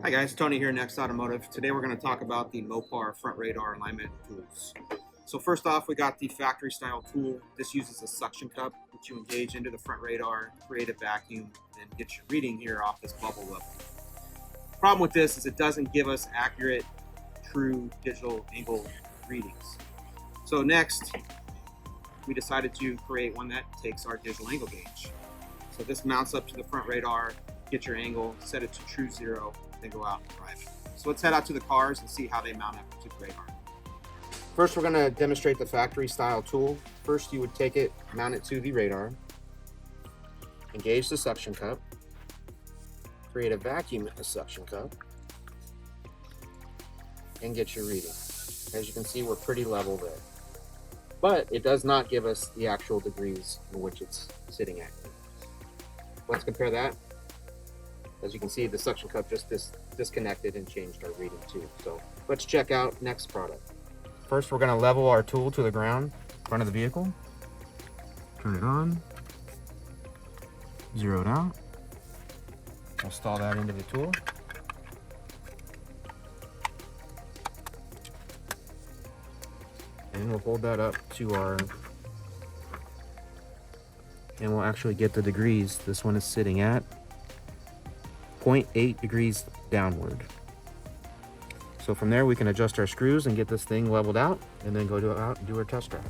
Hi guys, Tony here, Nex Automotive. Today we're going to talk about the Mopar front radar alignment tools. So first off, we got the factory style tool. This uses a suction cup, which you engage into the front radar, create a vacuum, and get your reading here off this bubble level. The problem with this is it doesn't give us accurate, true digital angle readings. So next, we decided to create one that takes our digital angle gauge. So this mounts up to the front radar, get your angle, set it to true zero, then go out and drive it. So let's head out to the cars and see how they mount up to the radar. First, we're going to demonstrate the factory style tool. First, you would take it, mount it to the radar, engage the suction cup, create a vacuum in the suction cup, and get your reading. As you can see, we're pretty level there. But it does not give us the actual degrees in which it's sitting at. Let's compare that. As you can see, the suction cup just disconnected and changed our reading too. So let's check out Nex product. First, we're going to level our tool to the ground in front of the vehicle. Turn it on. Zero it out. Install that into the tool. And we'll hold that up to our, and we'll actually get the degrees. This one is sitting at 0.8 degrees downward. So from there we can adjust our screws and get this thing leveled out and then go out and do our test drive.